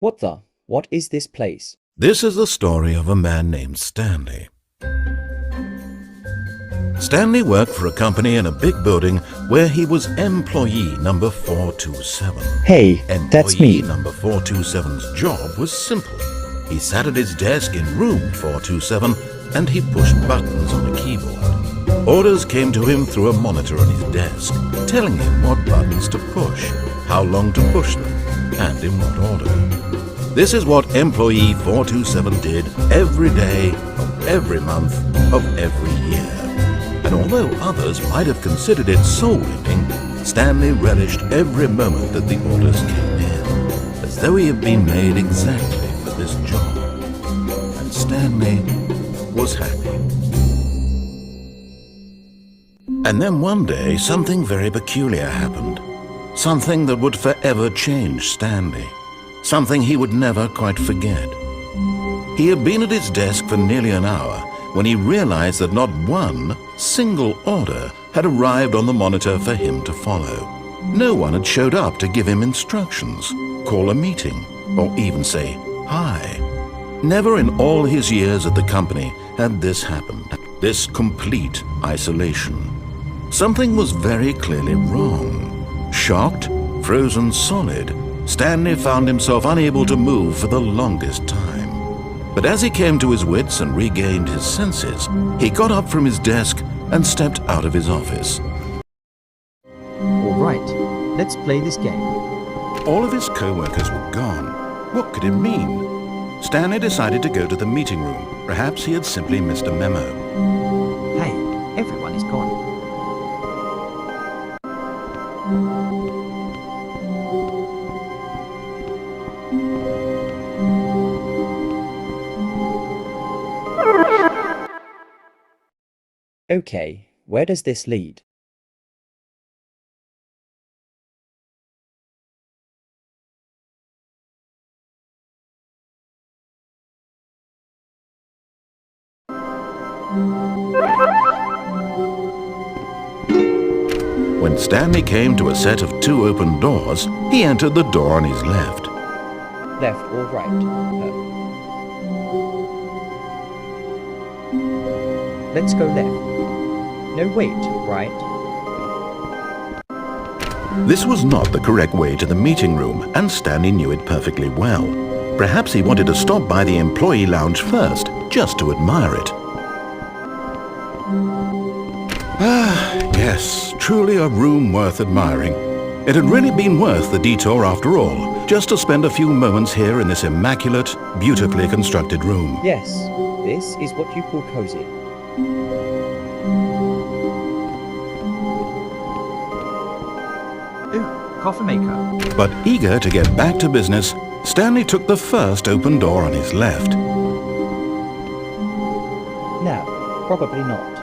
What is this place? This is the story of a man named Stanley. Stanley worked for a company in a big building where he was employee number 427. Hey, that's me. Employee number 427's job was simple. He sat at his desk in room 427 and he pushed buttons on a keyboard. Orders came to him through a monitor on his desk, telling him what buttons to push, how long to push them, and in what order. This is what employee 427 did every day of every month of every year. And although others might have considered it soul-eating, Stanley relished every moment that the orders came in, as though he had been made exactly for this job. And Stanley was happy. And then one day, something very peculiar happened. Something that would forever change Stanley. Something he would never quite forget. He had been at his desk for nearly an hour when he realized that not one single order had arrived on the monitor for him to follow. No one had showed up to give him instructions, call a meeting, or even say hi. Never in all his years at the company had this happened, this complete isolation. Something was very clearly wrong. Shocked, frozen solid, Stanley found himself unable to move for the longest time. But as he came to his wits and regained his senses, he got up from his desk and stepped out of his office. All right, let's play this game. All of his co-workers were gone. What could it mean? Stanley decided to go to the meeting room. Perhaps he had simply missed a memo. Hey, everyone is gone. Okay, where does this lead? When Stanley came to a set of two open doors, he entered the door on his left. Left or right? Let's go left. No, wait, right? This was not the correct way to the meeting room, and Stanley knew it perfectly well. Perhaps he wanted to stop by the employee lounge first, just to admire it. Yes, truly a room worth admiring. It had really been worth the detour after all, just to spend a few moments here in this immaculate, beautifully constructed room. Yes, this is what you call cozy. Ooh, coffee maker. But eager to get back to business, Stanley took the first open door on his left. No, probably not.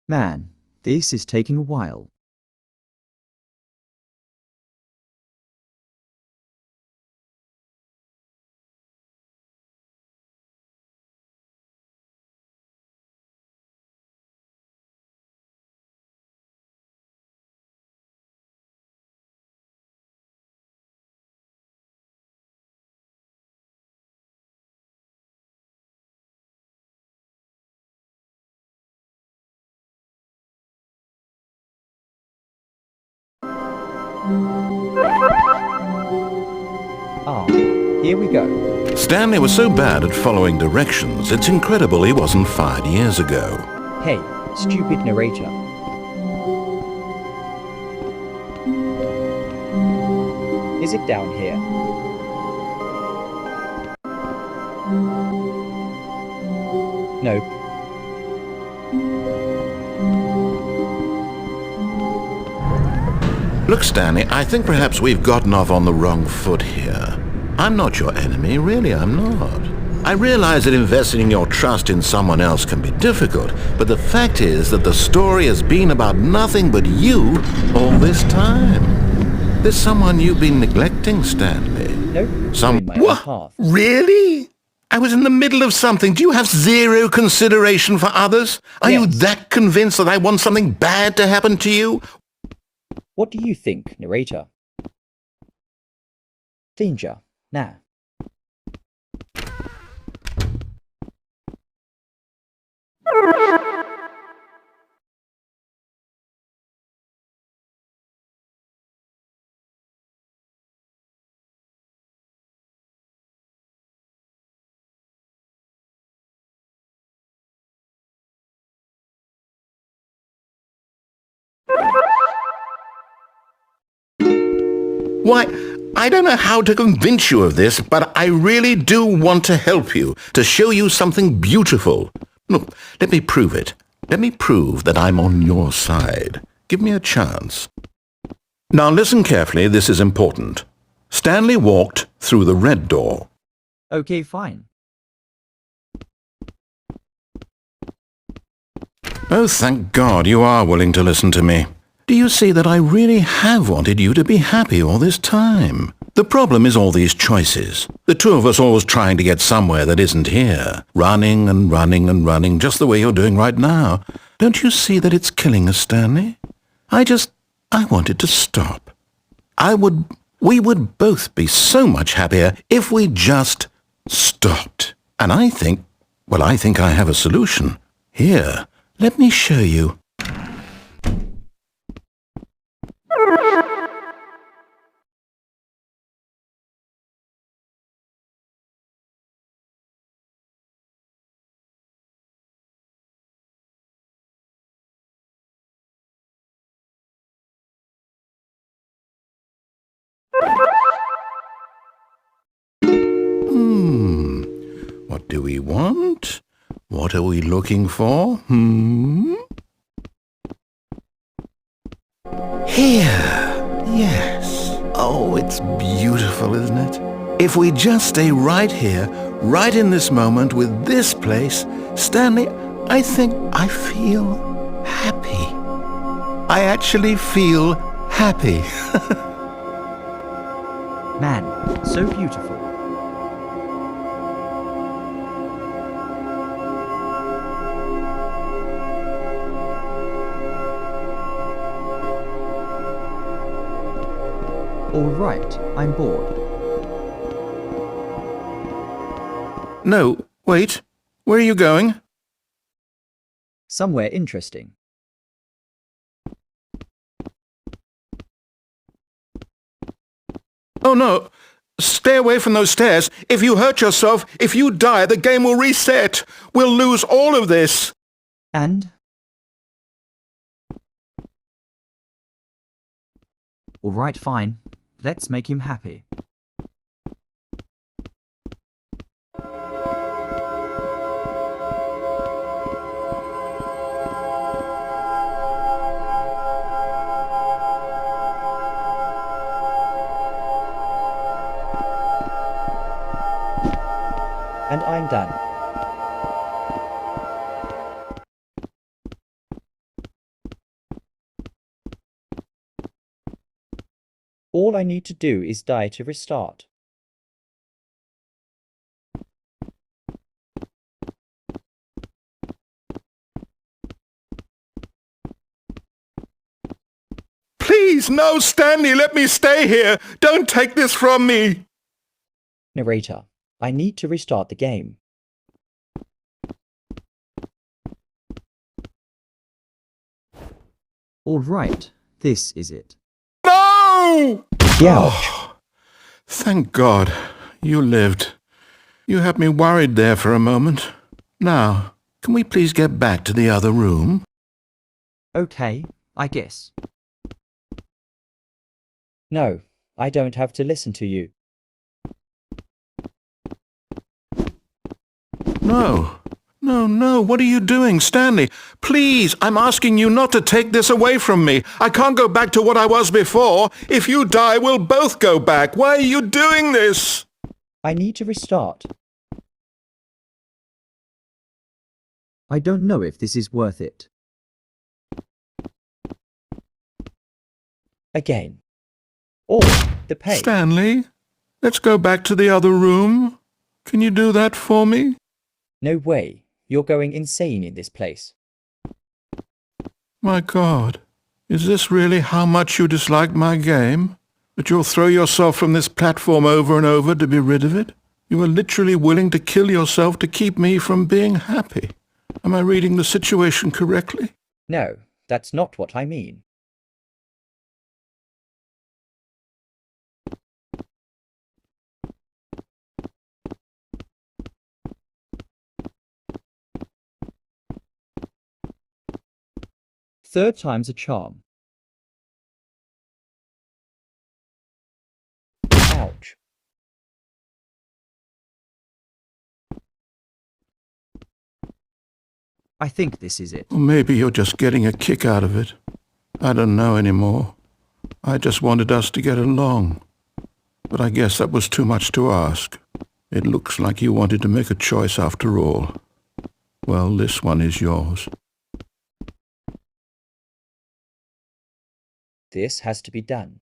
Man, this is taking a while. Ah, here we go. Stanley was so bad at following directions, it's incredible he wasn't fired years ago. Hey, stupid narrator. Is it down here? Nope. Look, Stanley, I think perhaps we've gotten off on the wrong foot here. I'm not your enemy, really I'm not. I realize that investing your trust in someone else can be difficult, but the fact is that the story has been about nothing but you all this time. There's someone you've been neglecting, Stanley. Nope. Some... In my own path. Really? I was in the middle of something. Do you have zero consideration for others? Are you Yes. that convinced that I want something bad to happen to you? What do you think, narrator? Danger, now. Why, I don't know how to convince you of this, but I really do want to help you, to show you something beautiful. Look, let me prove it. Let me prove that I'm on your side. Give me a chance. Now listen carefully, this is important. Stanley walked through the red door. Okay, fine. Oh, thank God you are willing to listen to me. Do you see that I really have wanted you to be happy all this time? The problem is all these choices. The two of us always trying to get somewhere that isn't here. Running and running and running, just the way you're doing right now. Don't you see that it's killing us, Stanley? I wanted to stop. We would both be so much happier if we just stopped. And I think I have a solution. Here, let me show you. What do we want? What are we looking for? Here. Yes. Oh, it's beautiful, isn't it? If we just stay right here, right in this moment with this place, Stanley, I think I feel happy. I actually feel happy. Man, so beautiful. All right, I'm bored. No, wait. Where are you going? Somewhere interesting. Oh, no. Stay away from those stairs. If you hurt yourself, if you die, the game will reset. We'll lose all of this. And? All right, fine. Let's make him happy. And I'm done. All I need to do is die to restart. Please, no, Stanley, let me stay here. Don't take this from me. Narrator, I need to restart the game. All right, this is it. No! Ouch. Thank God you lived. You had me worried there for a moment. Now, can we please get back to the other room? Okay, I guess. No, I don't have to listen to you. No. No, what are you doing, Stanley? Please, I'm asking you not to take this away from me. I can't go back to what I was before. If you die, we'll both go back. Why are you doing this? I need to restart. I don't know if this is worth it. Again. Oh, the pain. Stanley, let's go back to the other room. Can you do that for me? No way. You're going insane in this place. My God, is this really how much you dislike my game? That you'll throw yourself from this platform over and over to be rid of it? You are literally willing to kill yourself to keep me from being happy. Am I reading the situation correctly? No, that's not what I mean. Third time's a charm. Ouch. I think this is it. Or maybe you're just getting a kick out of it. I don't know anymore. I just wanted us to get along. But I guess that was too much to ask. It looks like you wanted to make a choice after all. Well, this one is yours. This has to be done.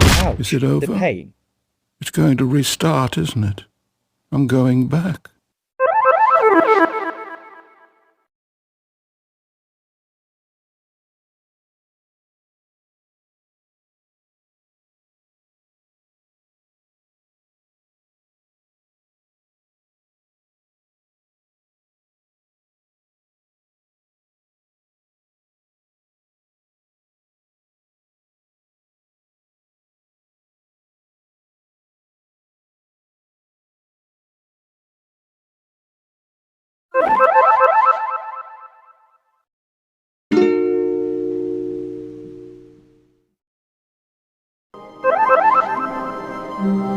Ouch. Is it over? The pain. It's going to restart, isn't it? I'm going back.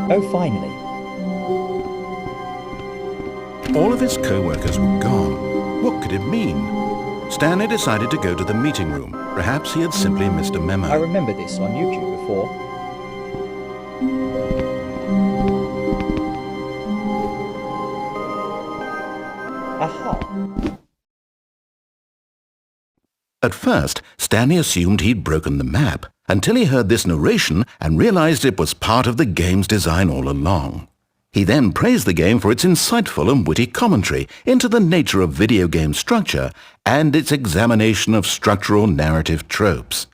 Oh, finally. All of his co-workers were gone. What could it mean? Stanley decided to go to the meeting room. Perhaps he had simply missed a memo. I remember this on YouTube before. Aha! At first, Stanley assumed he'd broken the map, until he heard this narration and realized it was part of the game's design all along. He then praised the game for its insightful and witty commentary into the nature of video game structure and its examination of structural narrative tropes.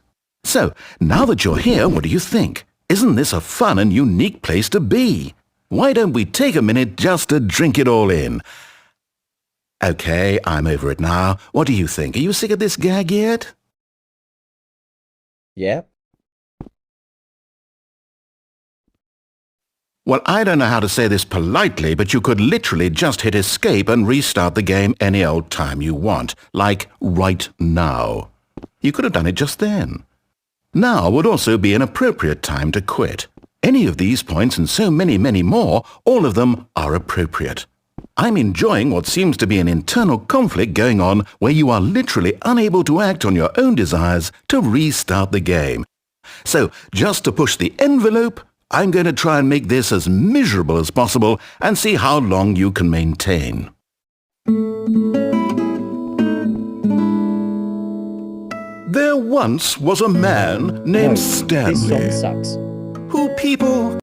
So, now that you're here, what do you think? Isn't this a fun and unique place to be? Why don't we take a minute just to drink it all in? Okay, I'm over it now. What do you think? Are you sick of this gag yet? Yep. Well, I don't know how to say this politely, but you could literally just hit escape and restart the game any old time you want, like right now. You could have done it just then. Now would also be an appropriate time to quit. Any of these points and so many, many more, all of them are appropriate. I'm enjoying what seems to be an internal conflict going on where you are literally unable to act on your own desires to restart the game. So, just to push the envelope, I'm going to try and make this as miserable as possible and see how long you can maintain. There once was a man named Stanley, This song sucks. who people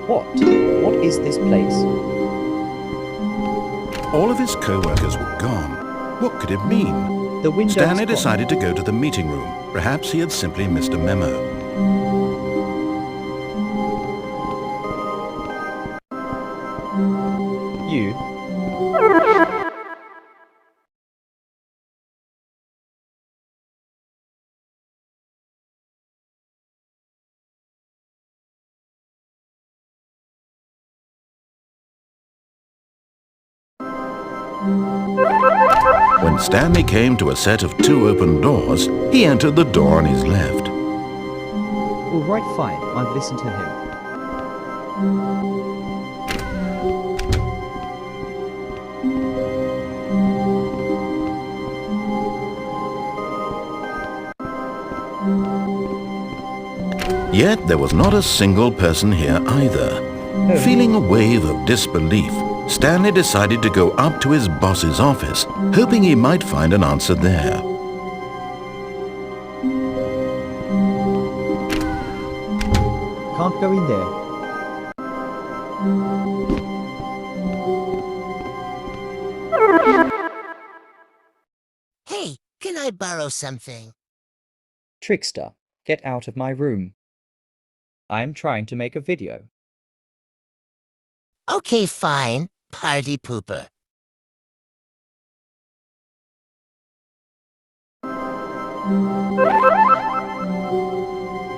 What? What is this place? all of his co-workers were gone. What could it mean? The window Stanley is gone. decided to go to the meeting room. Perhaps he had simply missed a memo. You. When Stanley came to a set of 2 open doors, he entered the door on his left. Alright, fine, I've listened to him. Yet there was not a single person here either. Feeling a wave of disbelief, Stanley decided to go up to his boss's office, hoping he might find an answer there. Can't go in there. Hey, can I borrow something? Trickster, get out of my room. I am trying to make a video. Okay, fine. Party pooper.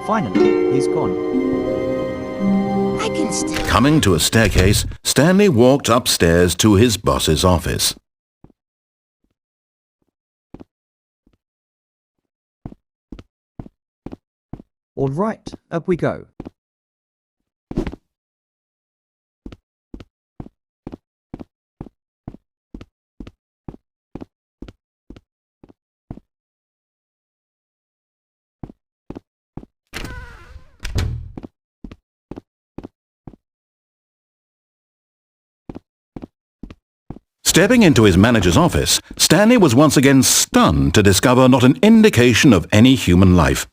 Finally, he's gone. I can still... Coming to a staircase, Stanley walked upstairs to his boss's office. Alright, up we go. Stepping into his manager's office, Stanley was once again stunned to discover not an indication of any human life.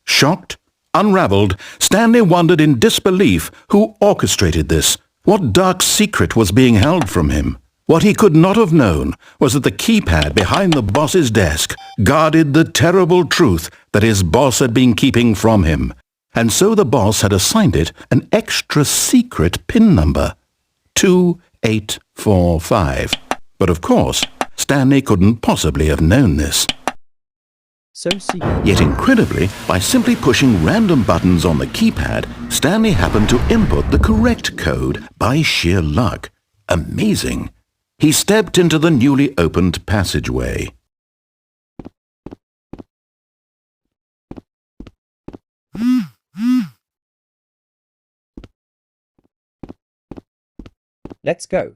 Shocked, unraveled, Stanley wondered in disbelief who orchestrated this. What dark secret was being held from him? What he could not have known was that the keypad behind the boss's desk guarded the terrible truth that his boss had been keeping from him. And so the boss had assigned it an extra secret PIN number. 2845. But of course, Stanley couldn't possibly have known this. So secret. Yet incredibly, by simply pushing random buttons on the keypad, Stanley happened to input the correct code by sheer luck. Amazing! He stepped into the newly opened passageway. Let's go.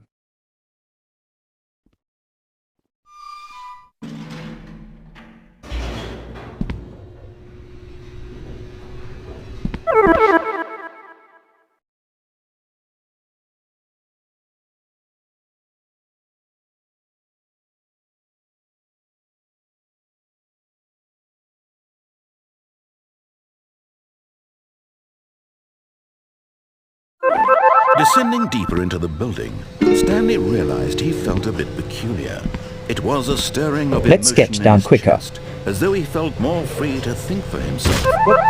Descending deeper into the building, Stanley realized he felt a bit peculiar. It was a stirring of Let's emotion get in down his quicker. chest, as though he felt more free to think for himself,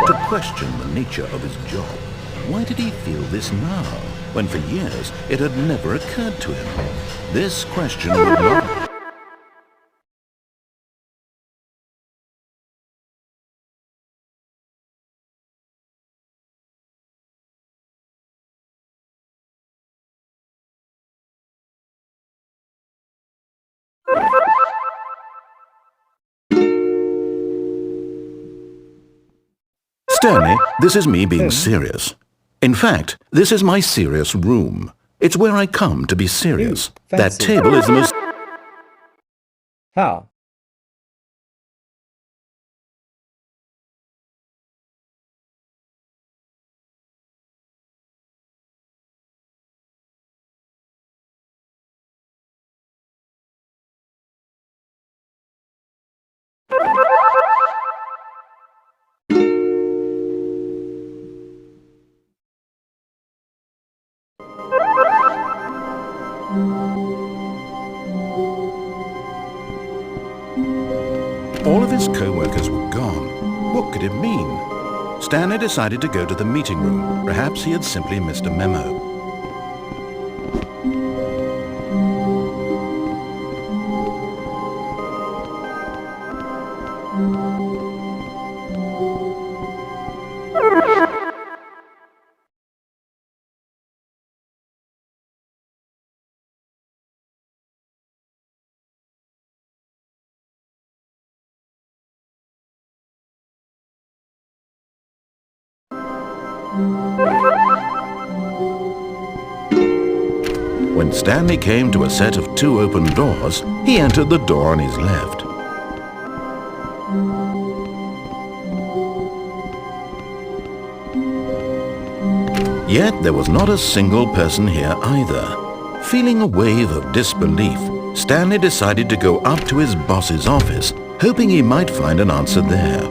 to question the nature of his job. Why did he feel this now, when for years it had never occurred to him? This question would not... Stanley, this is me being serious. In fact, this is my serious room. It's where I come to be serious. That fancy. table is the most... How? All of his co-workers were gone. What could it mean? Stanley decided to go to the meeting room. Perhaps he had simply missed a memo. When Stanley came to a set of 2 open doors, he entered the door on his left. Yet there was not a single person here either. Feeling a wave of disbelief, Stanley decided to go up to his boss's office, hoping he might find an answer there.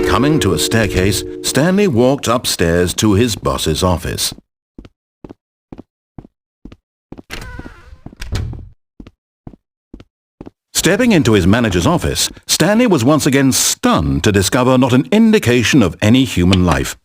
Coming to a staircase, Stanley walked upstairs to his boss's office. Stepping into his manager's office, Stanley was once again stunned to discover not an indication of any human life.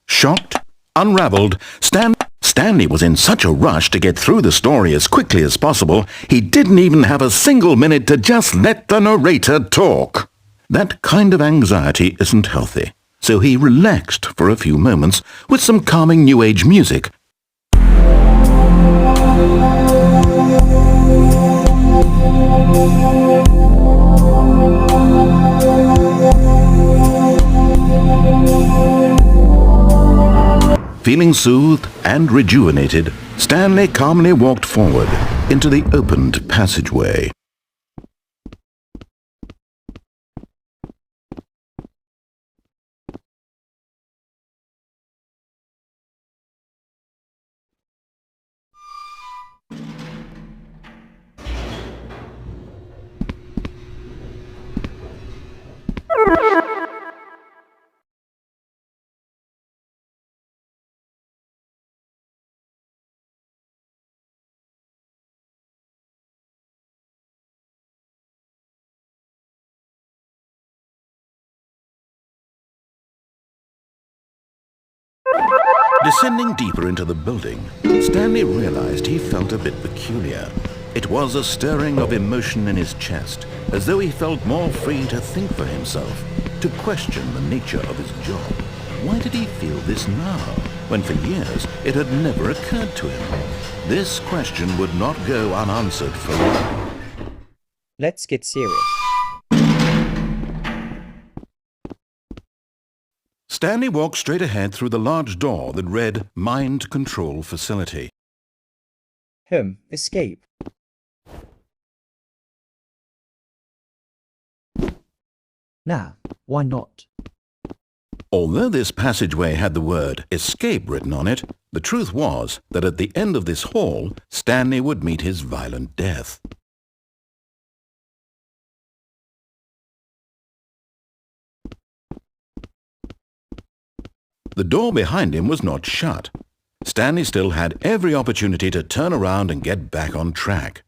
Shocked, unraveled, Stanley was in such a rush to get through the story as quickly as possible, he didn't even have a single minute to just let the narrator talk. That kind of anxiety isn't healthy, so he relaxed for a few moments with some calming New Age music. Feeling soothed and rejuvenated, Stanley calmly walked forward into the opened passageway. Descending deeper into the building, Stanley realized he felt a bit peculiar. It was a stirring of emotion in his chest, as though he felt more free to think for himself, to question the nature of his job. Why did he feel this now, when for years it had never occurred to him? This question would not go unanswered for long. Let's get serious. Stanley walked straight ahead through the large door that read Mind Control Facility. Escape. Nah, why not? Although this passageway had the word escape written on it, the truth was that at the end of this hall, Stanley would meet his violent death. The door behind him was not shut. Stanley still had every opportunity to turn around and get back on track.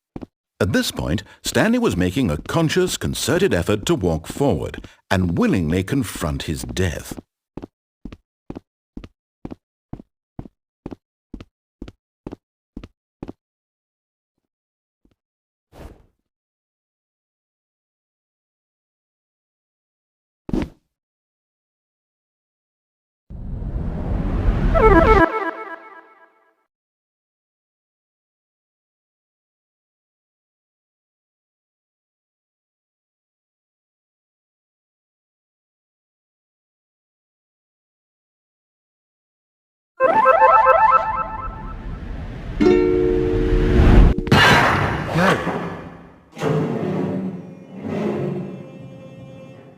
At this point, Stanley was making a conscious, concerted effort to walk forward and willingly confront his death.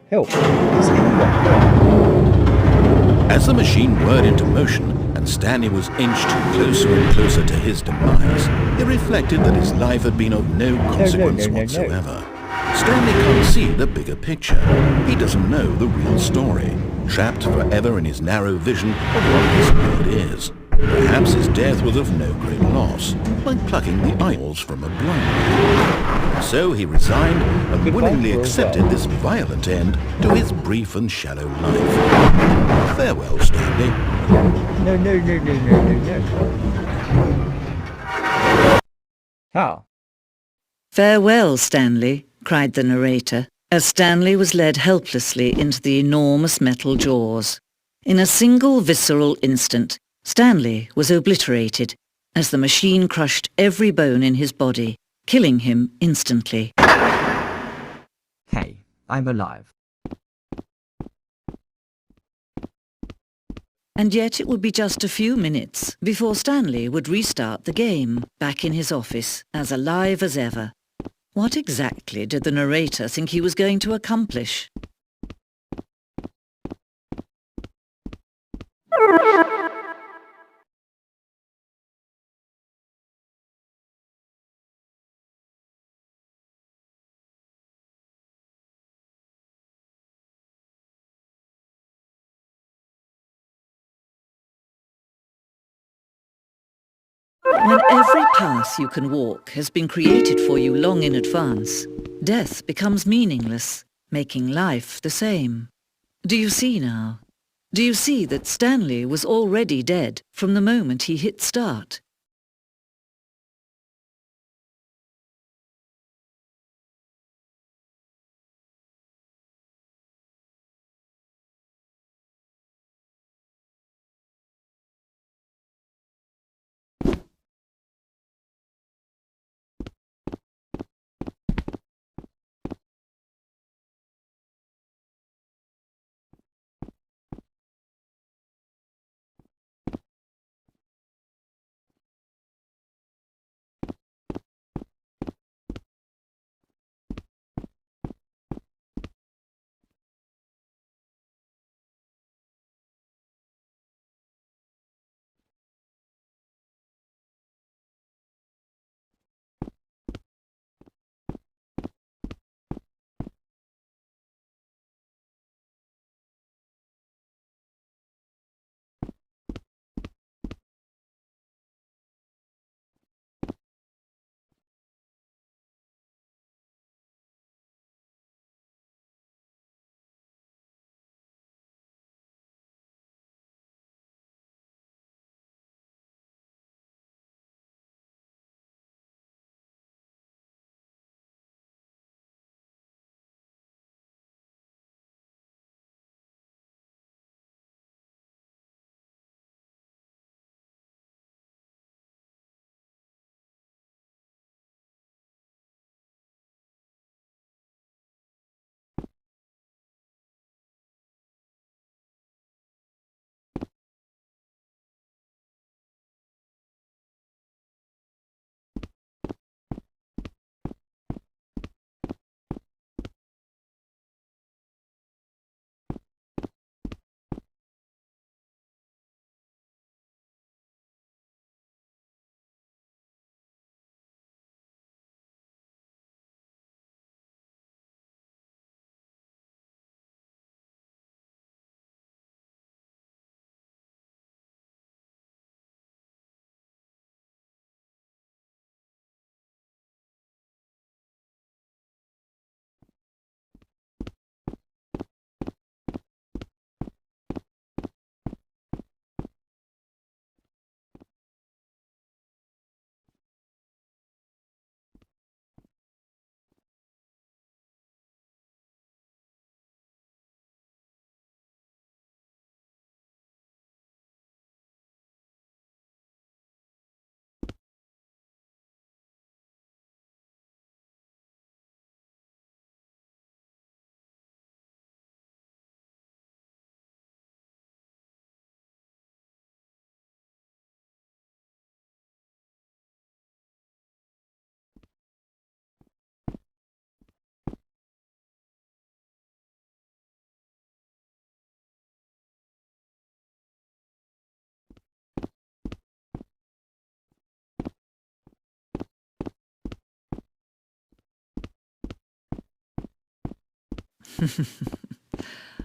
Help! Is anyone here? As the machine whirred into motion and Stanley was inched closer and closer to his demise, he reflected that his life had been of no consequence whatsoever. Stanley can't see the bigger picture. He doesn't know the real story, trapped forever in his narrow vision of what this world is. Perhaps his death was of no great loss, like plucking the eyeballs from a blind man. So he resigned and willingly accepted this violent end to his brief and shallow life. Farewell, Stanley. No. Farewell, Stanley, cried the narrator. as Stanley was led helplessly into the enormous metal jaws. In a single visceral instant, Stanley was obliterated as the machine crushed every bone in his body, killing him instantly. Hey, I'm alive. And yet it would be just a few minutes before Stanley would restart the game, back in his office, as alive as ever. What exactly did the narrator think he was going to accomplish? When every path you can walk has been created for you long in advance, death becomes meaningless, making life the same. Do you see now? Do you see that Stanley was already dead from the moment he hit start?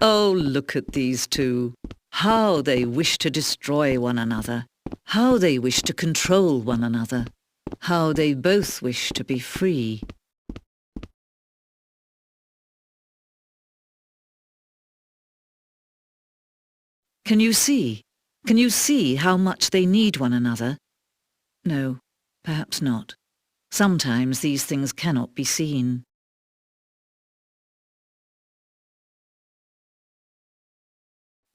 Oh, look at these two. How they wish to destroy one another. How they wish to control one another. How they both wish to be free. Can you see? Can you see how much they need one another? No, perhaps not. Sometimes these things cannot be seen.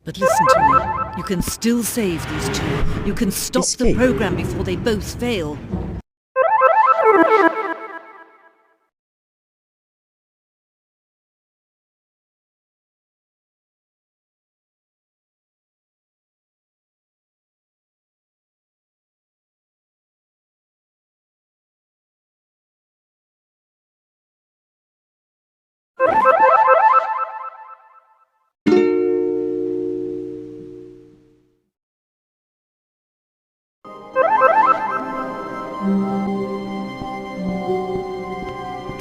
But listen to me. You can still save these two. You can stop the Escape. program before they both fail.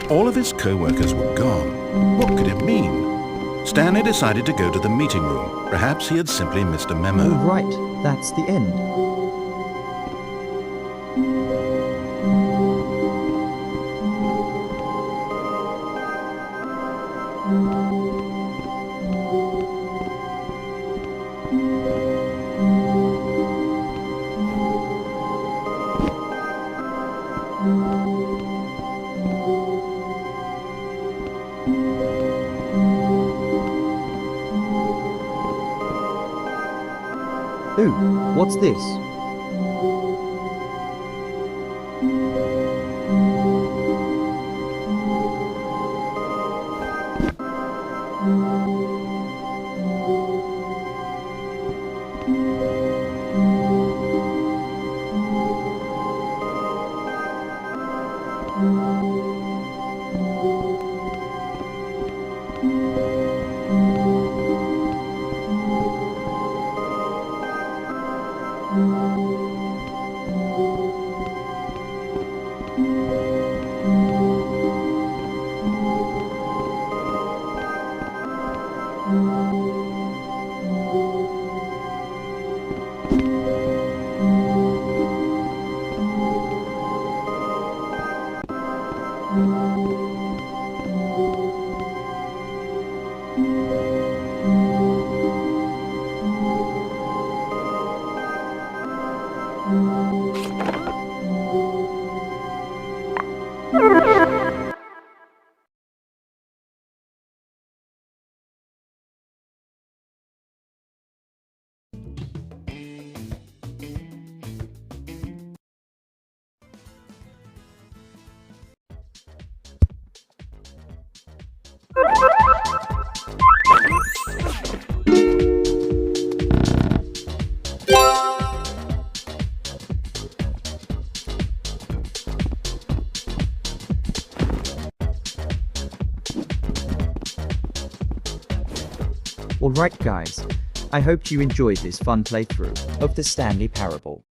All of his co-workers were gone. What could it mean? Stanley decided to go to the meeting room. Perhaps he had simply missed a memo. All right, that's the end. Ooh, what's this? Alright guys, I hope you enjoyed this fun playthrough Of the Stanley Parable.